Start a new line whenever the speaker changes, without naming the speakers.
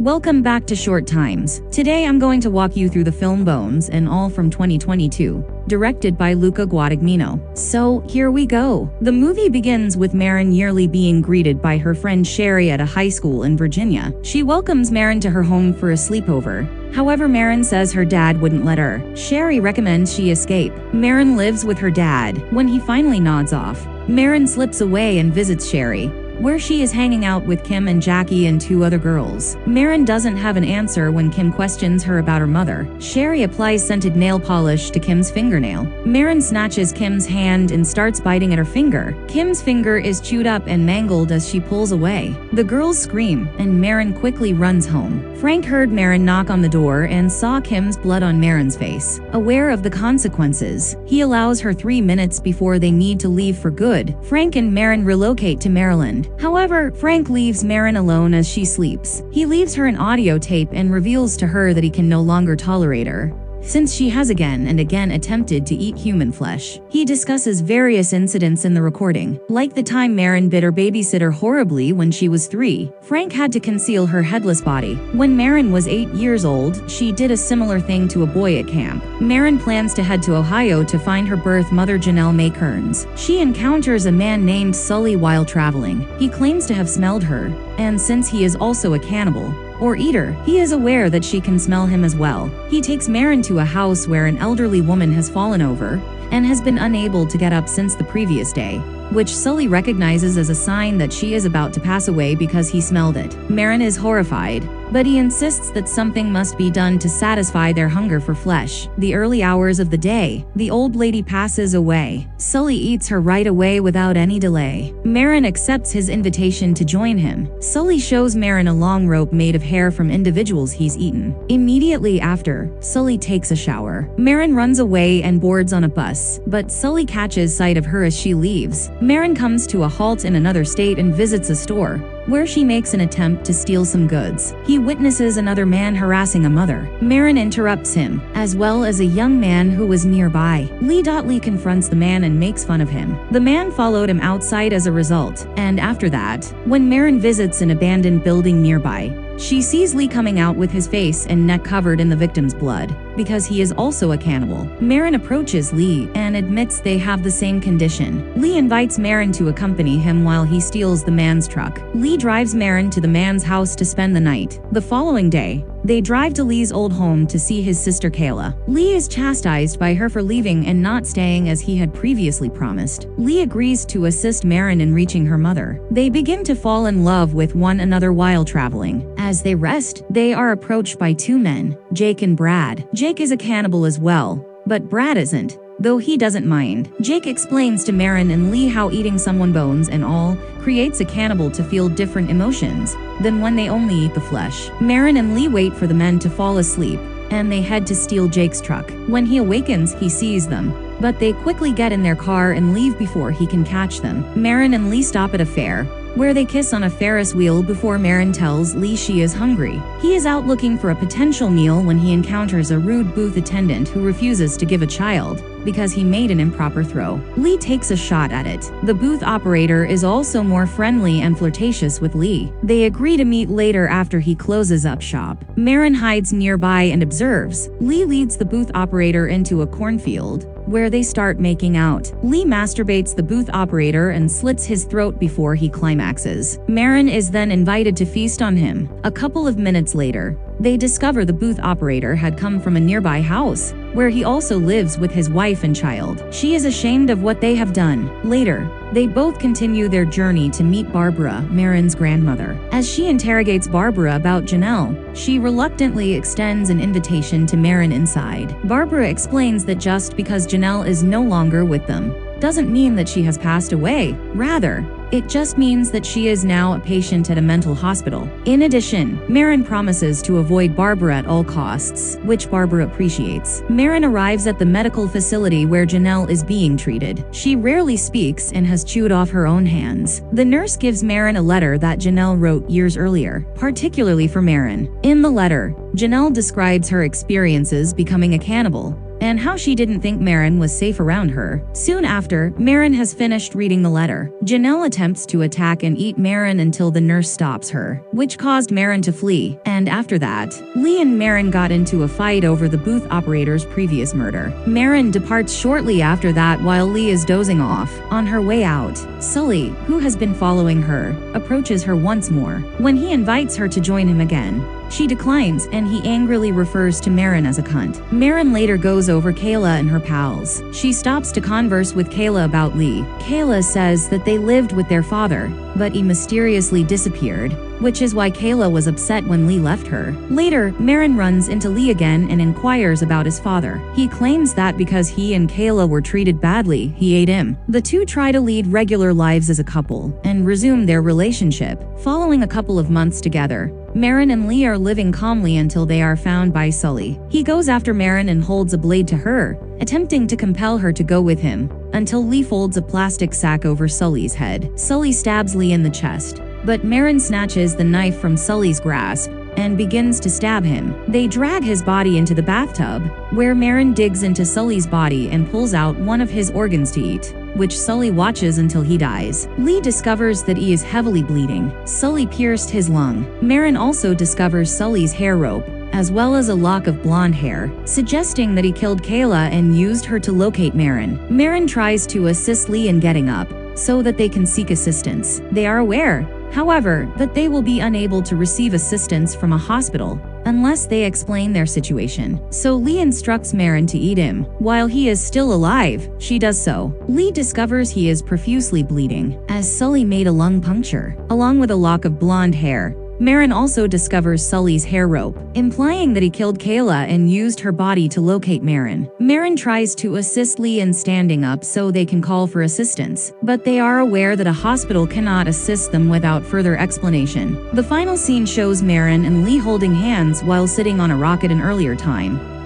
Welcome back to Short Times. Today I'm going to walk you through the film Bones and All from 2022, directed by Luca Guadagnino. So, here we go. The movie begins with Marin yearly being greeted by her friend Sherry at a high school in Virginia. She welcomes Marin to her home for a sleepover. However, Marin says her dad wouldn't let her. Sherry recommends she escape. Marin lives with her dad. When he finally nods off, Marin slips away and visits Sherry, where she is hanging out with Kim and Jackie and two other girls. Marin doesn't have an answer when Kim questions her about her mother. Sherry applies scented nail polish to Kim's fingernail. Marin snatches Kim's hand and starts biting at her finger. Kim's finger is chewed up and mangled as she pulls away. The girls scream, and Marin quickly runs home. Frank heard Marin knock on the door and saw Kim's blood on Marin's face. Aware of the consequences, he allows her 3 minutes before they need to leave for good. Frank and Marin relocate to Maryland. However, Frank leaves Marin alone as she sleeps. He leaves her an audio tape and reveals to her that he can no longer tolerate her, since she has again and again attempted to eat human flesh. He discusses various incidents in the recording, like the time Marin bit her babysitter horribly when she was 3. Frank had to conceal her headless body. When Marin was 8 years old, she did a similar thing to a boy at camp. Marin plans to head to Ohio to find her birth mother Janelle Mae Kearns. She encounters a man named Sully while traveling. He claims to have smelled her, and since he is also a cannibal, or eater, he is aware that she can smell him as well. He takes Marin to a house where an elderly woman has fallen over and has been unable to get up since the previous day, which Sully recognizes as a sign that she is about to pass away because he smelled it. Marin is horrified, but he insists that something must be done to satisfy their hunger for flesh. The early hours of the day, the old lady passes away. Sully eats her right away without any delay. Marin accepts his invitation to join him. Sully shows Marin a long rope made of hair from individuals he's eaten. Immediately after, Sully takes a shower. Marin runs away and boards on a bus, but Sully catches sight of her as she leaves. Marin comes to a halt in another state and visits a store, where she makes an attempt to steal some goods. He witnesses another man harassing a mother. Marin interrupts him, as well as a young man who was nearby. Lee confronts the man and makes fun of him. The man followed him outside as a result, and after that, when Marin visits an abandoned building nearby, she sees Lee coming out with his face and neck covered in the victim's blood, because he is also a cannibal. Marin approaches Lee and admits they have the same condition. Lee invites Marin to accompany him while he steals the man's truck. Lee drives Marin to the man's house to spend the night. The following day, they drive to Lee's old home to see his sister Kayla. Lee is chastised by her for leaving and not staying as he had previously promised. Lee agrees to assist Marin in reaching her mother. They begin to fall in love with one another while traveling. As they rest, they are approached by two men, Jake and Brad. Jake is a cannibal as well, but Brad isn't, though he doesn't mind. Jake explains to Marin and Lee how eating someone bones and all creates a cannibal to feel different emotions than when they only eat the flesh. Marin and Lee wait for the men to fall asleep, and they head to steal Jake's truck. When he awakens, he sees them, but they quickly get in their car and leave before he can catch them. Marin and Lee stop at a fair, where they kiss on a Ferris wheel before Marin tells Lee she is hungry. He is out looking for a potential meal when he encounters a rude booth attendant who refuses to give a child because he made an improper throw. Lee takes a shot at it. The booth operator is also more friendly and flirtatious with Lee. They agree to meet later after he closes up shop. Marin hides nearby and observes. Lee leads the booth operator into a cornfield, where they start making out. Lee masturbates the booth operator and slits his throat before he climaxes. Marin is then invited to feast on him. A couple of minutes later, they discover the booth operator had come from a nearby house, where he also lives with his wife and child. She is ashamed of what they have done. Later, they both continue their journey to meet Barbara, Marin's grandmother. As she interrogates Barbara about Janelle, she reluctantly extends an invitation to Marin inside. Barbara explains that just because Janelle is no longer with them, doesn't mean that she has passed away. Rather, it just means that she is now a patient at a mental hospital. In addition, Marin promises to avoid Barbara at all costs, which Barbara appreciates. Marin arrives at the medical facility where Janelle is being treated. She rarely speaks and has chewed off her own hands. The nurse gives Marin a letter that Janelle wrote years earlier, particularly for Marin. In the letter, Janelle describes her experiences becoming a cannibal, and how she didn't think Marin was safe around her. Soon after, Marin has finished reading the letter. Janelle attempts to attack and eat Marin until the nurse stops her, which caused Marin to flee. And after that, Lee and Marin got into a fight over the booth operator's previous murder. Marin departs shortly after that while Lee is dozing off. On her way out, Sully, who has been following her, approaches her once more. When he invites her to join him again, she declines and he angrily refers to Marin as a cunt. Marin later goes over Kayla and her pals. She stops to converse with Kayla about Lee. Kayla says that they lived with their father, but he mysteriously disappeared, which is why Kayla was upset when Lee left her. Later, Marin runs into Lee again and inquires about his father. He claims that because he and Kayla were treated badly, he ate him. The two try to lead regular lives as a couple and resume their relationship. Following a couple of months together, Marin and Lee are living calmly until they are found by Sully. He goes after Marin and holds a blade to her, attempting to compel her to go with him, until Lee folds a plastic sack over Sully's head. Sully stabs Lee in the chest, but Marin snatches the knife from Sully's grasp and begins to stab him. They drag his body into the bathtub, where Marin digs into Sully's body and pulls out one of his organs to eat, which Sully watches until he dies. Lee discovers that he is heavily bleeding. Sully pierced his lung. Marin also discovers Sully's hair rope, as well as a lock of blonde hair, suggesting that he killed Kayla and used her to locate Marin. Marin tries to assist Lee in getting up, so that they can seek assistance. They are aware, however, that they will be unable to receive assistance from a hospital unless they explain their situation. So Lee instructs Marin to eat him. While he is still alive, she does so. Lee discovers he is profusely bleeding, as Sully made a lung puncture, along with a lock of blonde hair. Marin also discovers Sully's hair rope, implying that he killed Kayla and used her body to locate Marin. Marin tries to assist Lee in standing up so they can call for assistance, but they are aware that a hospital cannot assist them without further explanation. The final scene shows Marin and Lee holding hands while sitting on a rock at an earlier time.